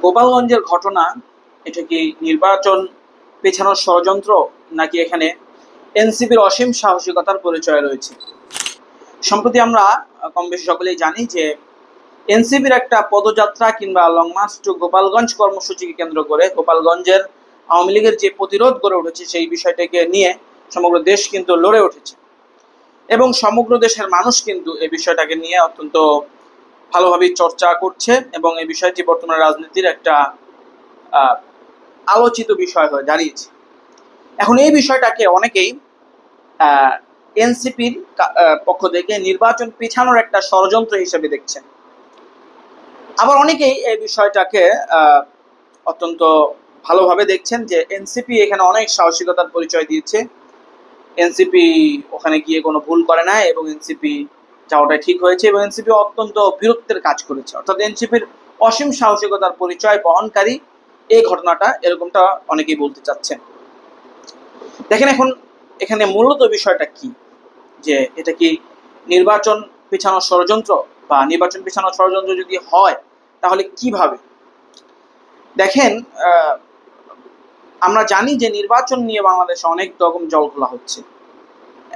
গোপালগঞ্জের ঘটনা, এটা কি নির্বাচন পেছানোর ষড়যন্ত্র, নাকি এখানে এনসিপির অসীম সাহসিকতার পরিচয় রয়েছে? সম্প্রতি আমরা কম বেশি সকলেই জানি যে এনসিপির একটা পদযাত্রা কিংবা লং মার্চ টু গোপালগঞ্জ কর্মসূচিকে কেন্দ্র করে গোপালগঞ্জের আওয়ামী লীগের যে প্রতিরোধ গড়ে উঠেছে সেই বিষয়টাকে নিয়ে সমগ্র দেশ কিন্তু লড়ে উঠেছে এবং সমগ্র দেশের মানুষ কিন্তু এই বিষয়টাকে নিয়ে অত্যন্ত ভালোভাবেই চর্চা করছে এবং এই বিষয়টি বর্তমানে রাজনীতির একটা আলোচিত বিষয় হয়ে দাঁড়িয়েছে। এখন এই বিষয়টাকে অনেকেই এনসিপির পক্ষ থেকে নির্বাচন পিছানোর একটা ষড়যন্ত্র হিসেবে দেখছেন, আবার অনেকেই এই বিষয়টাকে অত্যন্ত ভালোভাবে দেখছেন যে এনসিপি এখানে অনেক সাহসিকতার পরিচয় দিয়েছে, এনসিপি ওখানে গিয়ে কোনো ভুল করে না এবং এনসিপি যাওয়াটাই ঠিক হয়েছে এবং এনসিপি অত্যন্ত বীরত্বের কাজ করেছে, অর্থাৎ এনসিপির অসীম সাহসিকতার পরিচয় বহনকারী এই ঘটনাটা, এরকমটা অনেকেই বলতে চাচ্ছেন। দেখেন এখন এখানে মূলত বিষয়টা কি, যে এটা কি নির্বাচন পেছানোর ষড়যন্ত্র, বা নির্বাচন পেছানোর ষড়যন্ত্র যদি হয় তাহলে কিভাবে? দেখেন, আমরা জানি যে নির্বাচন নিয়ে বাংলাদেশে অনেক রকম জল খোলা হচ্ছে,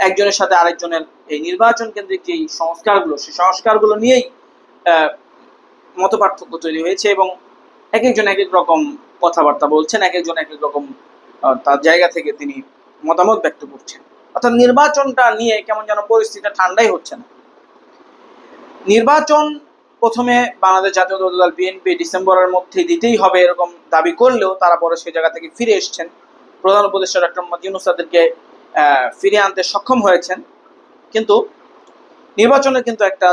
একজনের সাথে আরেকজনের এই নির্বাচন কেন্দ্রিক যে সংস্কারগুলো, সেই সংস্কারগুলো নিয়েই মত পার্থক্য তৈরি হয়েছে এবং এক একজন এক এক রকম কথাবার্তা বলছেন, এক একজন এক এক রকম তার জায়গা থেকে তিনি মতামত ব্যক্ত করছেন, অর্থাৎ নির্বাচনটা নিয়ে কেমন যেন পরিস্থিতিটা ঠান্ডাই হচ্ছে না। নির্বাচন প্রথমে বাংলাদেশ জাতীয়তাবাদী দল বিএনপি ডিসেম্বরের মধ্যে দিতেই হবে এরকম দাবি করলেও তারা পরে সেই জায়গা থেকে ফিরে এসছেন, প্রধান উপদেষ্টা ডক্টর মোহাম্মদ ইউনূস তাদেরকে ফিরিয়ে আনতে সক্ষম হয়েছেন, কিন্তু নির্বাচনের কিন্তু একটা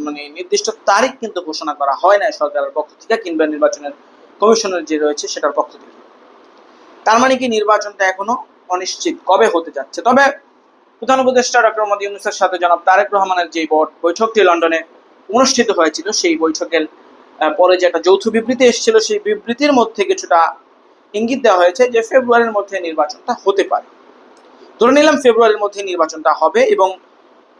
মানে নির্দিষ্ট তারিখ কিন্তু ঘোষণা করা হয় না সরকারের পক্ষ থেকে কিংবা নির্বাচনের কমিশনের যে রয়েছে সেটার পক্ষ থেকে। তার মানে কি নির্বাচনটা এখনো অনিশ্চিত কবে হতে যাচ্ছে। তবে প্রধান উপদেষ্টা ডক্টর মোহাম্মদ ইউনূসের সাথে জনাব তারেক রহমানের যে বৈঠকটি লন্ডনে অনুষ্ঠিত হয়েছিল, সেই বৈঠকের পরে যে একটা যৌথ বিবৃতি এসেছিল, সেই বিবৃতির মধ্যে কিছুটা ইঙ্গিত দেওয়া হয়েছে যে ফেব্রুয়ারির মধ্যে নির্বাচনটা হতে পারে। ধরে নিলাম ফেব্রুয়ারির মধ্যে নির্বাচনটা হবে এবং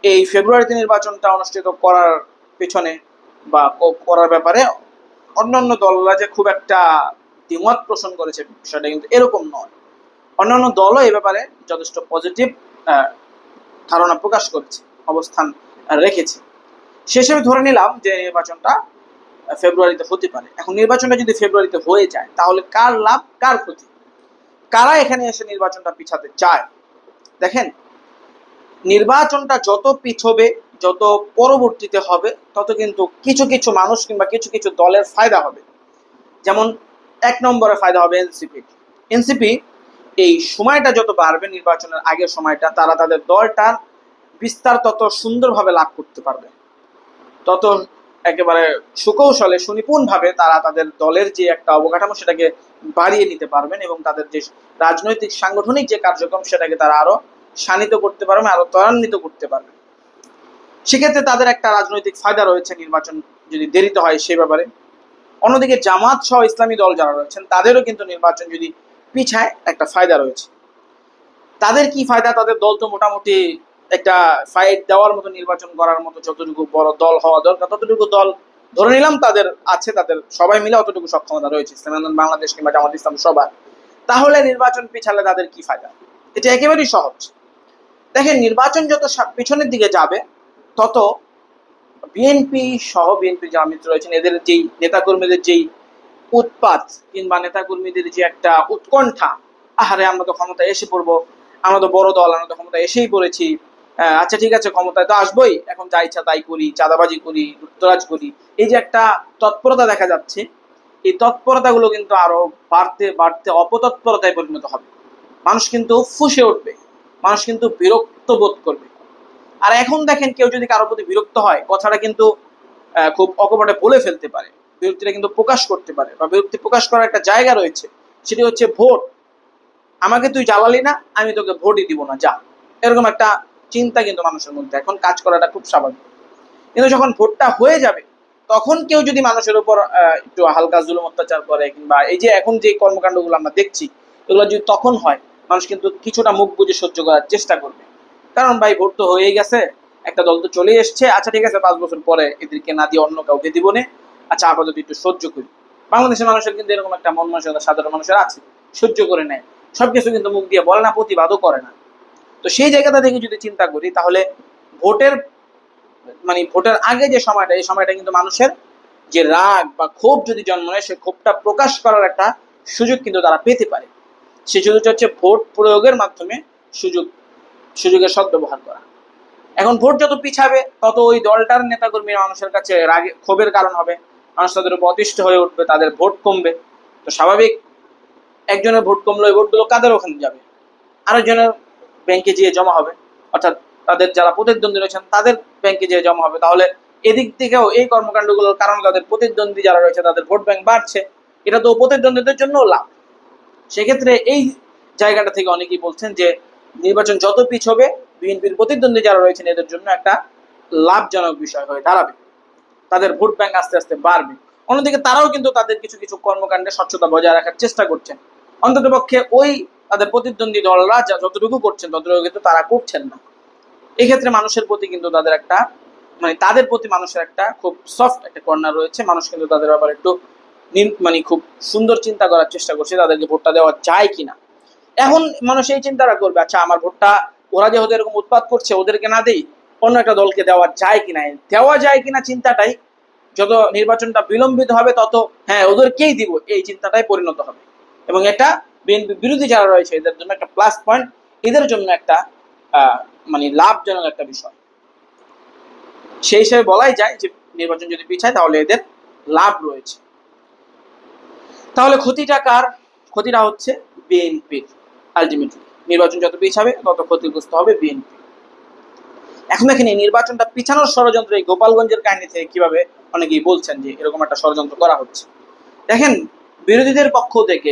এই ফেব্রুয়ারিতে নির্বাচনটা অনুষ্ঠিত করার পেছনে বা করার ব্যাপারে অন্যান্য দলরা যে খুব একটা দ্বিমত পোষণ করেছে বিষয়টা কিন্তু এরকম নয়। অন্যান্য দলও এ ব্যাপারে যথেষ্ট পজিটিভ ধারণা প্রকাশ করেছে, অবস্থান রেখেছে। সে হিসেবে ধরে নিলাম যে নির্বাচনটা ফেব্রুয়ারিতে হতে পারে। এখন নির্বাচনটা যদি ফেব্রুয়ারিতে হয়ে যায় তাহলে কার লাভ কার ক্ষতি, কারা এখানে এসে নির্বাচনটা পিছাতে চায়? দেখেন, নির্বাচনটা যত পিছবে, যত পরবর্তীতে হবে, তত কিন্তু কিছু কিছু মানুষ কিংবা কিছু কিছু দলের ফায়দা হবে। যেমন এক নম্বরে ফায়দা হবে এনসিপি এই সময়টা যত বাড়বে, নির্বাচনের আগের সময়টা, তারা তাদের দলটার বিস্তার তত সুন্দরভাবে লাভ করতে পারবে, তত একেবারে সুকৌশলে সুনিপুণভাবে তারা তাদের দলের যে একটা অবকাঠামো সেটাকে বাড়িয়ে নিতে পারবেন এবং তাদের যে রাজনৈতিক সাংগঠনিক যে কার্যক্রম সেটাকে তারা আরো শানিত করতে পারবে, আরো ত্বরান্বিত করতে পারবে। সেক্ষেত্রে তাদের একটা রাজনৈতিক ফায়দা রয়েছে নির্বাচন যদি দেরিতে হয় সেই ব্যাপারে। অন্যদিকে জামাত সহ ইসলামী দল যারা রয়েছেন তাদেরও কিন্তু নির্বাচন যদি পিছায় একটা ফায়দা রয়েছে। তাদের কি ফায়দা? তাদের দল তো মোটামুটি একটা ফাইট দেওয়ার মতো, নির্বাচন করার মতো যতটুকু বড় দল হওয়া দরকার ততটুকু দল ধরে নিলাম তাদের আছে, তাদের সবাই মিলে অতটুকু সক্ষমতা রয়েছে, ইসলামী আন্দোলন বাংলাদেশ কিংবা জামাত ইসলাম সবার। তাহলে নির্বাচন পিছালে তাদের কি ফায়দা? এটা একেবারেই সহজ। দেখেন, নির্বাচন যত পিছনের দিকে যাবে তত বিএনপি সহ বিএনপি যারা মিত্র রয়েছেন এদের যেই নেতাকর্মীদের যেই উৎপাত কিংবা নেতাকর্মীদের যে একটা উৎকণ্ঠা, আহারে আমরা তো ক্ষমতায় এসে পড়বো, আমরা তো বড় দল, আমরা তো ক্ষমতায় এসেই পড়েছি, আচ্ছা ঠিক আছে ক্ষমতায় তো আসবোই, এখন যা ইচ্ছা তাই করি, চাঁদাবাজি করি, লুটতরাজ করি, এই যে একটা তৎপরতা দেখা যাচ্ছে, এই তৎপরতাগুলো কিন্তু আরো বাড়তে বাড়তে অপতৎপরতায় পরিণত হবে। মানুষ কিন্তু ফুঁসে উঠবে, মানুষ কিন্তু বিরক্ত বোধ করবে। আর এখন দেখেন, কেউ যদি কারোর প্রতি বিরক্ত হয়, কথাটা কিন্তু খুব অকপটে বলে ফেলতে পারে, বিরক্তিটা কিন্তু প্রকাশ করতে পারে, বা বিরক্তি প্রকাশ করার একটা জায়গা রয়েছে, সেটি হচ্ছে ভোট। আমাকে তুই জ্বালালি না, আমি তোকে ভোটই দিব না, যা। এরকম একটা চিন্তা কিন্তু মানুষের মধ্যে এখন কাজ করাটা খুব স্বাভাবিক। কিন্তু যখন ভোটটা হয়ে যাবে তখন কেউ যদি মানুষের উপর একটু হালকা জুলুম অত্যাচার করে, কিংবা এই যে এখন যে কর্মকাণ্ডগুলো আমরা দেখছি এগুলো যদি তখন হয়, মানুষ কিন্তু কিছুটা মুখ বুঝে সহ্য করার চেষ্টা করবে। কারণ ভাই, ভোট তো হয়েই গেছে, একটা দল তো চলে এসছে, আচ্ছা ঠিক আছে 5 বছর পরে এদেরকে না দিয়ে অন্য কাউকে দিব না, আচ্ছা আপাতত একটু সহ্য করি। বাংলাদেশের মানুষের কিন্তু এরকম একটা মন মানসিকতা সাধারণ মানুষের আছে, সহ্য করে নেয়, সবকিছু কিন্তু মুখ দিয়ে বলে না, প্রতিবাদও করে না। তো সেই জায়গাটা থেকে যদি চিন্তা করি তাহলে ভোটের ভোটের আগে যে সময়টা, এই সময়টা কিন্তু মানুষের যে রাগ বা ক্ষোভ যদি জন্ম নেয়, সেই ক্ষোভটা প্রকাশ করার একটা সুযোগ কিন্তু তারা পেতে পারে। সেই সুযোগটা হচ্ছে ভোট প্রয়োগের মাধ্যমে সুযোগের সদ্ব্যবহার করা। এখন ভোট যত পিছাবে তত ওই দলটার নেতাকর্মীরা মানুষের কাছে রাগে ক্ষোভের কারণ হবে, মানুষ তাদের উপর অতিষ্ঠ হয়ে উঠবে, তাদের ভোট কমবে। তো স্বাভাবিক, একজনের ভোট কমলো, এই ভোটগুলো কাদের ওখানে যাবে? আরেকজনের ব্যাংকে যেয়ে জমা হবে, অর্থাৎ তাদের যারা প্রতিদ্বন্দ্বী রয়েছেন তাদের ব্যাংকে যেয়ে জমা হবে। তাহলে এদিক থেকেও এই কর্মকাণ্ডগুলোর কারণে তাদের প্রতিদ্বন্দ্বী যারা রয়েছে তাদের ভোট ব্যাংক বাড়ছে, এটা তো প্রতিদ্বন্দ্বীদের জন্য লাভ। সেক্ষেত্রে এই জায়গাটা থেকে অনেকেই বলছেন যে নির্বাচন যত পিছবে বিএনপির প্রতিদ্বন্দ্বী যারা রয়েছেন এদের জন্য একটা লাভজনক বিষয় হয়ে দাঁড়াবে, তাদের ভোট ব্যাংক আস্তে আস্তে বাড়বে। অন্যদিকে তারাও কিন্তু তাদের কিছু কিছু কর্মকাণ্ডে স্বচ্ছতা বজায় রাখার চেষ্টা করছেন, অন্তত পক্ষে ওই তাদের প্রতিদ্বন্দ্বী দলরা যতটুকু করছেন ততটুকু কিন্তু তারা করছেন না। এক্ষেত্রে মানুষের প্রতি কিন্তু তাদের একটা তাদের প্রতি মানুষের একটা খুব সফট একটা কর্নার রয়েছে, মানুষ কিন্তু তাদের ব্যাপারে একটু খুব সুন্দর চিন্তা করার চেষ্টা করছে তাদেরকে ভোটটা দেওয়া যায় কিনা। এখন মানুষ এই চিন্তাটা করবে, আচ্ছা আমার ভোটটা ওরা যেহেতু এরকম উৎপাত করছে ওদেরকে না দেই, অন্য একটা দলকে দেওয়া যায় কিনা চিন্তাটাই যত নির্বাচনটা বিলম্বিত হবে তত হ্যাঁ ওদেরকেই দিব এই চিন্তাটাই পরিণত হবে। এবং এটা বিএনপি বিরোধী যারা রয়েছে এদের জন্য একটা প্লাস পয়েন্ট, এদের জন্য একটা লাভজনক একটা বিষয়। সেই হিসেবে বলাই যায় যে নির্বাচন যদি পিছায় তাহলে এদের লাভ রয়েছে। তাহলে ক্ষতিটা কার? ক্ষতিটা হচ্ছে বিএনপির। আলটিমেটলি নির্বাচন যত পিছাবে তত ক্ষতিগ্রস্ত হবে বিএনপি। এখন দেখেন এই নির্বাচনটা পিছানোর ষড়যন্ত্র এই গোপালগঞ্জের কাহিনী থেকে কিভাবে অনেকেই বলছেন যে এরকম একটা ষড়যন্ত্র করা হচ্ছে। দেখেন, বিরোধীদের পক্ষ থেকে,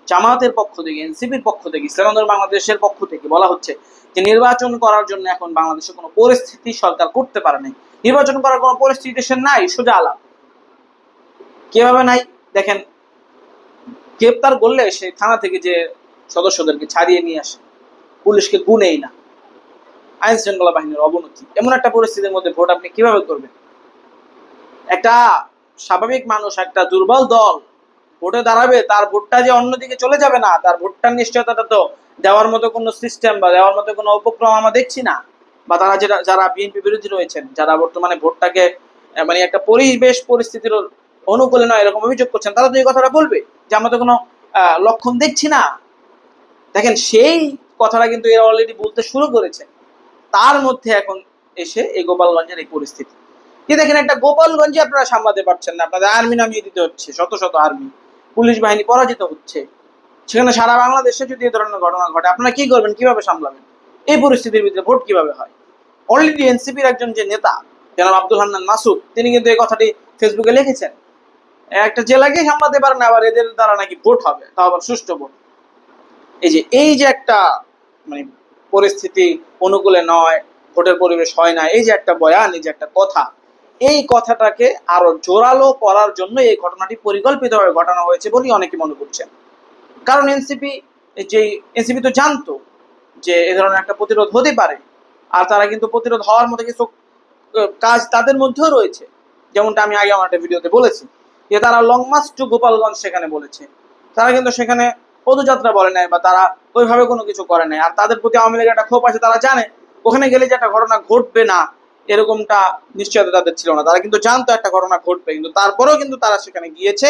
জামায়াতের পক্ষ থেকে, এনসিপির পক্ষ থেকে, ইসলামী আন্দোলন বাংলাদেশের পক্ষ থেকে বলা হচ্ছে যে নির্বাচন করার জন্য এখন বাংলাদেশে কোনো পরিস্থিতি সরকার করতে পারে নাই, নির্বাচন করার কোনো পরিস্থিতি দেশে নাই। সোজা আলাপ। কিভাবে নাই? দেখেন, গ্রেপ্তার করলে সেই থানা থেকে যে সদস্যদেরকে ছাড়িয়ে নিয়ে আসে, পুলিশকে গুনেই না, আইন শৃঙ্খলা বাহিনীর অবনতি, এমন একটা পরিস্থিতির মধ্যে ভোট আপনি কিভাবে করবেন? একটা স্বাভাবিক মানুষ, একটা দুর্বল দল ভোটে দাঁড়াবে, তার ভোটটা যে অন্যদিকে চলে যাবে না, তার ভোটটার নিশ্চয়তাটা তো দেওয়ার মতো কোনো সিস্টেম বা দেওয়ার মতো কোনো উপক্রম আমরা দেখছি না। বা তারা যারা বিএনপি বিরোধী রয়েছেন, যারা বর্তমানে ভোটটাকে একটা পরিবেশ পরিস্থিতির অনুকূলে নয় এরকম অভিযোগ করছেন, তারা তো এই কথাটা বলবে যে আমরা তো কোনো লক্ষণ দেখছি না। দেখেন, সেই কথাটা কিন্তু এরা অলরেডি বলতে শুরু করেছে। তার মধ্যে এখন এসে এই গোপালগঞ্জের এই পরিস্থিতি যে দেখেন, একটা গোপালগঞ্জে আপনারা সামলাতে পারছেন না, আপনাদের আর্মি নামিয়ে দিতে হচ্ছে, শত শত আর্মি, পুলিশ বাহিনী পরাজিত হচ্ছে। সেখানে সারা বাংলাদেশে যদি এই ধরনের ঘটনা ঘটে আপনারা কি করবেন, কিভাবে সামলাবেন? এই পরিস্থিতির ভিতরে ভোট কিভাবে হয়? অলরেডি এনসিপির একজন যে নেতা জনাব আব্দুল হান্নান মাসুদ, তিনি কিন্তু এই কথাটি ফেসবুকে লিখেছেন, একটা জেলাকে সামলাতে পারে না, আবার এদের দ্বারা নাকি ভোট হবে, তাও আবার সুষ্ঠু ভোট। এই যে একটা পরিস্থিতি অনুকূলে নয়, ভোটের পরিবেশ হয় না, এই যে একটা বয়ান, এই যে একটা কথা, এই কথাটাকে আরো জোরালো করার জন্য এই ঘটনাটি পরিকল্পিতভাবে ঘটানো হয়েছে বলেই অনেকে মনে করছেন। কারণ এনসিপি তো জানতো যে এ ধরনের একটা প্রতিরোধ হতে পারে, আর তারা কিন্তু প্রতিরোধ হওয়ার মতো কিছু কাজ তাদের মধ্যেও রয়েছে। যেমনটা আমি আগে আমার একটা ভিডিওতে বলেছি যে তারা লং মার্চ টু গোপালগঞ্জ সেখানে বলেছে, তারা কিন্তু সেখানে পদযাত্রা বলে নাই বা তারা ওইভাবে কোনো কিছু করে নাই। আর তাদের প্রতি আওয়ামী লীগের একটা ক্ষোভ আছে, তারা জানে ওখানে গেলে যে একটা ঘটনা ঘটবে না এরকমটা নিশ্চয়তা তাদের ছিল না। তারা কিন্তু জানতো একটা ঘটনা ঘটবে, কিন্তু তারপরেও কিন্তু তারা সেখানে গিয়েছে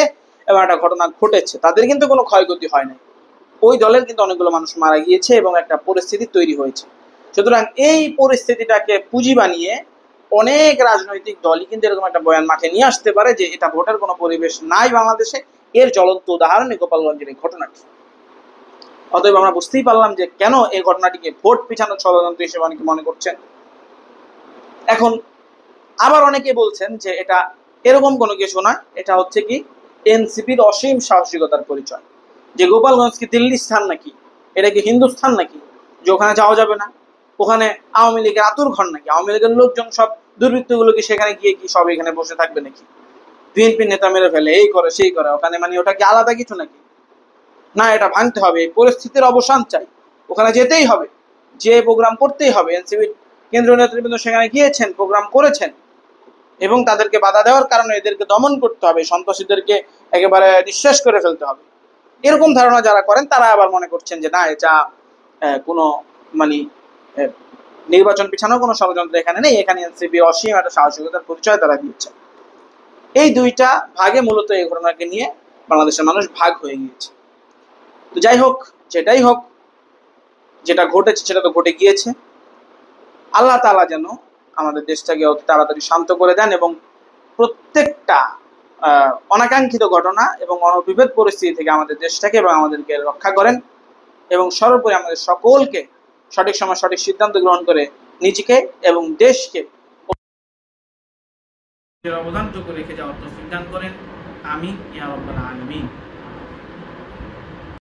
এবং একটা ঘটনা ঘটেছে, তাদের কিন্তু কোনো ক্ষয়ক্ষতি হয় নাই। ওই দলের কিন্তু অনেকগুলো মানুষ মারা গিয়েছে এবং একটা পরিস্থিতি তৈরি হয়েছে। সুতরাং এই পরিস্থিতিটাকে পুঁজি বানিয়ে অনেক রাজনৈতিক দলই কিন্তু এরকম একটা বয়ান মাঠে নিয়ে আসতে পারে যে এটা ভোটের কোনো পরিবেশ নাই বাংলাদেশে। এর জ্বলন্ত উদাহরণ গোপালগঞ্জের এই ঘটনাটি। অতএব আমরা বুঝতেই পারলাম যে কেন এই ঘটনাটিকে ভোট পিছানোর ষড়যন্ত্র হিসেবে অনেকে মনে করছেন। এখন আবার অনেকে বলছেন যে এটা এরকম কোনো কিছু না, এটা হচ্ছে কি এনসিপির অসীম সাহসিকতার পরিচয়। যে গোপালগঞ্জ কি দিল্লি স্থান নাকি, এটা কি হিন্দুস্থান নাকি যে ওখানে যাওয়া যাবে না? ওখানে আওয়ামী লীগের আতুর ঘর নাকি? আওয়ামী লীগের লোকজন সব দুর্বৃত্তগুলো কি সেখানে গিয়ে কি সব এখানে বসে থাকবে নাকি? বিএনপি নেতা মেরে ফেলে, এই করে সেই করে, ওখানে ওটা কি আলাদা কিছু নাকি? না, এটা ভাঙতে হবে, এই পরিস্থিতির অবসান চাই, ওখানে যেতেই হবে, যে প্রোগ্রাম করতেই হবে। এনসিপির কেন্দ্রীয় নেতৃবৃন্দ সেখানে গিয়েছেন, প্রোগ্রাম করেছেন এবং তাদেরকে বাধা দেওয়ার কারণে এদেরকে দমন করতে হবে, সন্ত্রাসীদেরকে একেবারে নিঃশেষ করে ফেলতে হবে, এরকম ধারণা যারা করেন তারা আবার মনে করছেন যে না, এটা কোনো মানে নির্বাচন পিছানোর কোনো ষড়যন্ত্র এখানে নেই, এখানে এনসিপি অসীম একটা সাহসিকতার পরিচয় তারা দিচ্ছে। এই দুইটা ভাগে মূলত এই ঘটনাকে নিয়ে বাংলাদেশের মানুষ ভাগ হয়ে গিয়েছে। তো যাই হোক, যেটাই হোক, যেটা ঘটেছে সেটা তো ঘটে গিয়েছে। আল্লাহ তাআলা যেন আমাদের দেশটাকে অতি তাড়াতাড়ি শান্ত করে দেন এবং প্রত্যেকটা অনাকাঙ্ক্ষিত ঘটনা এবং অনভিপ্রেত পরিস্থিতি থেকে আমাদের দেশটাকে এবং আমাদেরকে রক্ষা করেন, এবং সর্বোপরি আমাদের সকলকে সঠিক সময় সঠিক সিদ্ধান্ত গ্রহণ করে নিজেকে এবং দেশকে অবদানটুকু রেখে যাওয়ার তৌফিক দান করেন। আমিন ইয়া রাব্বাল আলামিন।